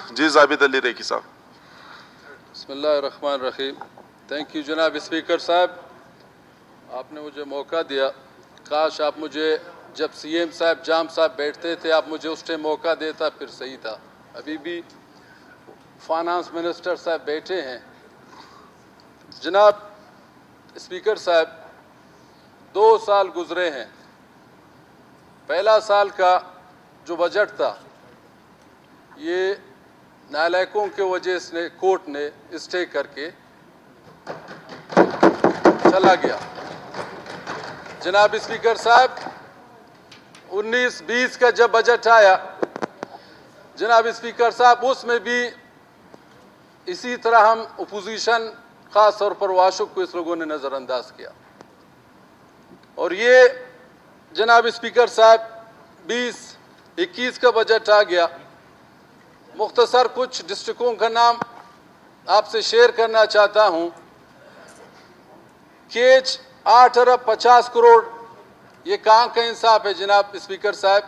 जी Jabid Ali recce साहब। बिस्मिल्लाहिर्रहमानिर्रहीम। Thank you जनाब स्पीकर साहब, आपने मुझे मौका दिया। काश आप मुझे जब सीएम साहब जाम साहब बैठते थे आप मुझे उस टाइम मौका देता, फिर सही था। अभी भी फाइनेंस मिनिस्टर साहब बैठे हैं। जनाब स्पीकर साहब, 2 साल गुजरे हैं। पहला साल का जो बजट था ये नालायकों के वजह से कोर्ट ने स्टे करके चला गया। जनाब स्पीकर साहब, 19-20 का जब बजट आया जनाब स्पीकर साहब, उसमें भी इसी तरह हम अपोजिशन खास तौर पर वाशुक को इस लोगों ने नज़रअंदाज किया। और ये जनाब स्पीकर साहब 20-21 का बजट आ गया। मुख्तसर कुछ डिस्ट्रिक्टों का नाम आपसे शेयर करना चाहता हूँ। केच 8 अरब 50 करोड़, ये कहाँ का इंसाफ है जनाब स्पीकर साहब।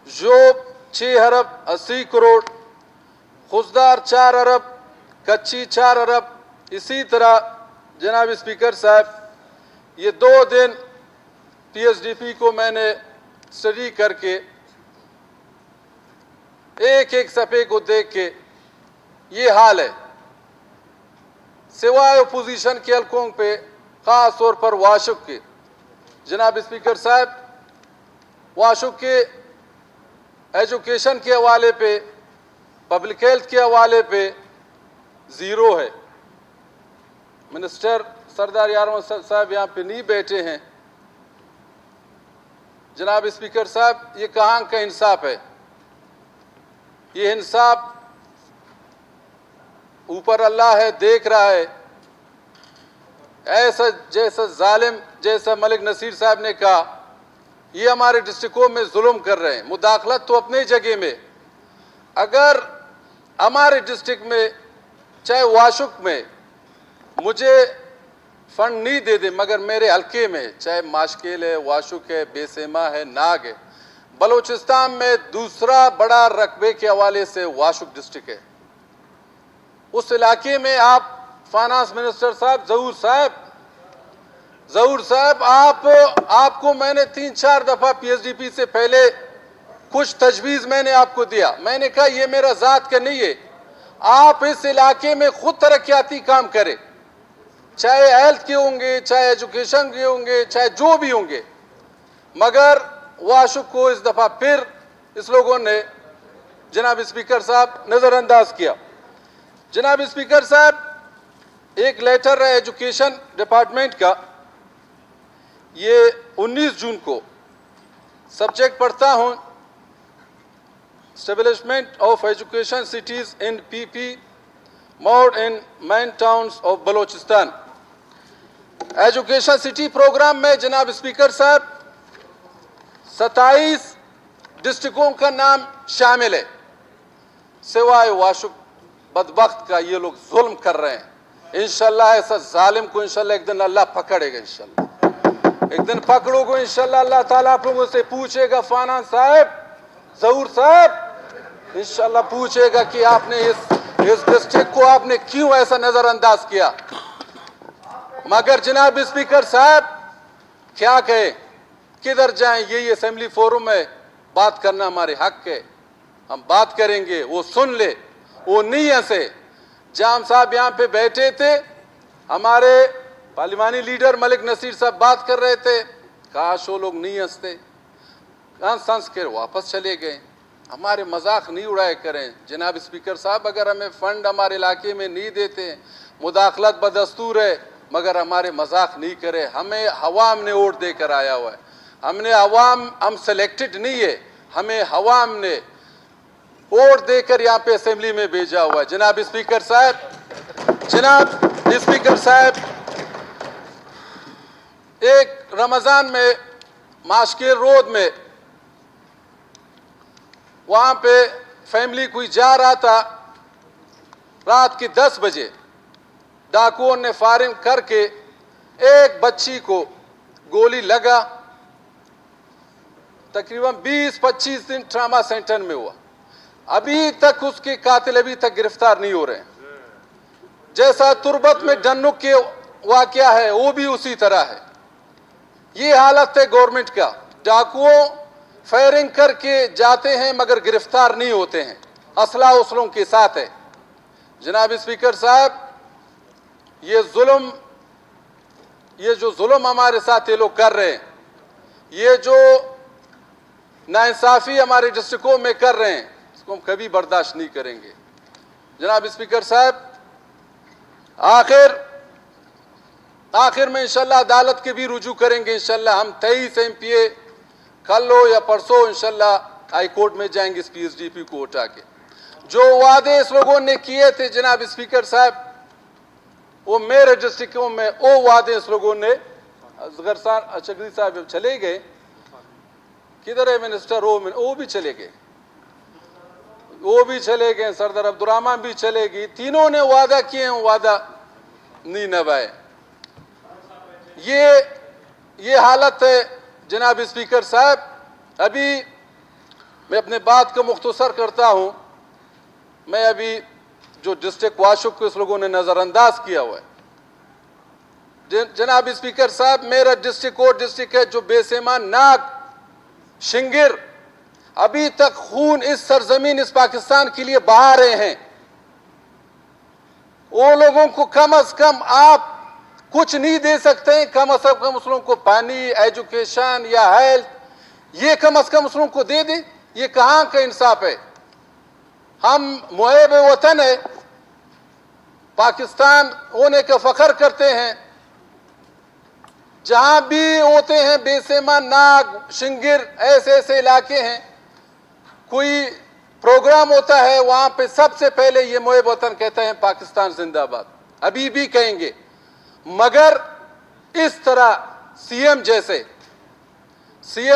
जोब 6 अरब 80 करोड़, खुजदार 4 अरब, कच्ची 4 अरब। इसी तरह जनाब स्पीकर साहब, ये 2 दिन पीएसडीपी को मैंने स्टडी करके एक एक सफ़े को देख के ये हाल है। सिवाय अपोजिशन के हल्कों पे, खास तौर पर वाशुक के, जनाब स्पीकर साहब, वाशुक के एजुकेशन के हवाले पे, पब्लिक हेल्थ के हवाले पे ज़ीरो है। मिनिस्टर सरदार यार साहब यहाँ पे नहीं बैठे हैं। जनाब स्पीकर साहब, ये कहाँ का इंसाफ है? ये इंसाफ ऊपर अल्लाह है, देख रहा है। ऐसा जैसा जालिम जैसा मलिक नसीर साहब ने कहा, ये हमारे डिस्ट्रिक्टों में जुल्म कर रहे हैं। मुदाखलत तो अपनी जगह में, अगर हमारे डिस्ट्रिक्ट में चाहे वाशुक में मुझे फंड नहीं दे दे, मगर मेरे हल्के में चाहे माशकेल है, वाशुक है, बेसेमा है, नाग है, बलोचिस्तान में दूसरा बड़ा रकबे के हवाले से वाशुक डिस्ट्रिक्ट है। उस इलाके में आप फाइनेंस मिनिस्टर साहब जहूर साहब, आपको मैंने 3-4 दफा पीएसडीपी से पहले कुछ तजवीज़ मैंने आपको दिया। मैंने कहा ये मेरा जात का नहीं है, आप इस इलाके में खुद तरक्याती काम करें, चाहे हेल्थ के होंगे, चाहे एजुकेशन के होंगे, चाहे जो भी होंगे। मगर वाशुक को इस दफा फिर इस लोगों ने जनाब स्पीकर साहब नजरअंदाज किया। जनाब स्पीकर साहब, एक लेटर है एजुकेशन डिपार्टमेंट का, ये 19 जून को, सब्जेक्ट पढ़ता हूं, establishment of education cities in PP mode in main towns of Balochistan. Education city programme में जनाब स्पीकर साहब 27 डिस्ट्रिक्टों का नाम शामिल है। सिवाय वाशुक बदबख्त का ये लोग जुल्म कर रहे हैं। इंशाल्लाह ऐसा जालिम को इंशाल्लाह एक दिन अल्लाह पकड़ेगा। इंशाल्लाह एक दिन पकड़ोगे, इंशाल्लाह अल्लाह ताला आप लोगों से पूछेगा, फाना साहब, जहूर साहब, इंशाल्लाह पूछेगा कि आपने इस डिस्ट्रिक्ट को आपने क्यों ऐसा नजरअंदाज किया। मगर जनाब स्पीकर साहब, क्या कहे, किधर जाएं? यही असेंबली फोरम में बात करना हमारे हक है, हम बात करेंगे, वो सुन ले, वो नहीं हंसे। जाम साहब यहाँ पे बैठे थे, हमारे पार्लिमानी लीडर मलिक नसीर साहब बात कर रहे थे, काश वो लोग नहीं हंसते, हंस के वापस चले गए। हमारे मजाक नहीं उड़ाए करें जनाब स्पीकर साहब। अगर हमें फंड हमारे इलाके में नहीं देते, मुदाखलत बदस्तूर है, मगर हमारे मजाक नहीं करे। हमें हवाम ने वोट देकर आया हुआ है, हमने हम सेलेक्टेड नहीं है, हमें हवाम ने वोट देकर यहाँ पे असेंबली में भेजा हुआ है। जनाब स्पीकर साहब, एक रमजान में माशकेल रोड में वहां पे फैमिली कोई जा रहा था, रात के 10 बजे डाकुओं ने फायरिंग करके एक बच्ची को गोली लगा। तकरीबन 20-25 दिन ट्रामा सेंटर में हुआ। अभी तक उसके कातिल अभी तक गिरफ्तार नहीं हो रहे हैं। जैसा तुर्बत में डन्नुक के वाकया है वो भी उसी तरह है। ये हालत है गवर्नमेंट का। डाकुओं फायरिंग करके जाते हैं मगर गिरफ्तार नहीं होते हैं, असला उसलों के साथ है। जनाब स्पीकर साहब, ये जो जुल्म हमारे साथ ये लोग कर रहे हैं, ये जो नाइंसाफी हमारे डिस्ट्रिक्टों में कर रहे हैं, इसको हम कभी बर्दाश्त नहीं करेंगे। जनाब स्पीकर साहब, आखिर में इंशाल्लाह अदालत के भी रुजू करेंगे। इंशाल्लाह हम 23 MPA कल हो या परसों इंशाल्लाह हाई कोर्ट में जाएंगे इस PSDP को उठा के। जो वादे इस लोगों ने किए थे जनाब स्पीकर साहब, वो मेरे डिस्ट्रिक्टों में वो वादे इस लोगों ने, असगर अशगरी साहब चले गए, किधर है मिनिस्टर, वो भी चले गए, सरदार अब्दुर्रहमान भी चले गई। तीनों ने वादा किए हैं, वादा नहीं निभाए। ये हालत है जनाब स्पीकर साहब। अभी मैं अपने बात को मुख्तसर करता हूं। मैं अभी जो डिस्ट्रिक्ट वाशुक को इस लोगों ने नजरअंदाज किया हुआ है जनाब स्पीकर साहब, मेरा डिस्ट्रिक्ट वो डिस्ट्रिक्ट है जो बेसेमान नाग शिंगिर अभी तक खून इस सरजमीन इस पाकिस्तान के लिए बहा रहे हैं। वो लोगों को कम अज कम आप कुछ नहीं दे सकते हैं, कम अज कम उस लोगों को पानी, एजुकेशन या हेल्थ, ये कम अज कम उस लोगों को दे दे। ये कहां का इंसाफ है? हम मुहिब वतन है, पाकिस्तान होने का फख्र करते हैं। जहां भी होते हैं बेसेमान नाग शिंगिर ऐसे ऐसे इलाके हैं, कोई प्रोग्राम होता है वहां पे सबसे पहले ये मुहिब वतन कहते हैं पाकिस्तान जिंदाबाद, अभी भी कहेंगे। मगर इस तरह सीएम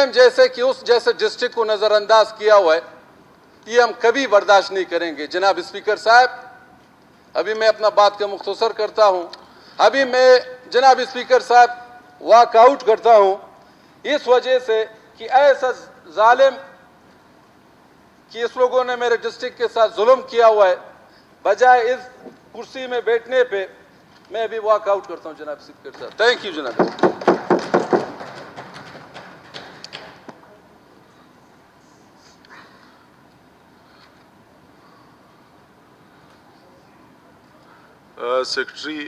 जैसे कि उस जैसे डिस्ट्रिक्ट को नजरअंदाज किया हुआ है, ये हम कभी बर्दाश्त नहीं करेंगे। जनाब स्पीकर साहब, अभी मैं अपना बात का मुख्तसर करता हूं। अभी मैं जनाब स्पीकर साहब वॉकआउट करता हूं इस वजह से कि ऐसा जालिम कि इस लोगों ने मेरे डिस्ट्रिक्ट के साथ जुल्म किया हुआ है, बजाय इस कुर्सी में बैठने पे मैं अभी वॉकआउट करता हूं जनाब स्पीकर साहब। थैंक यू जनाब। सेक्रेटरी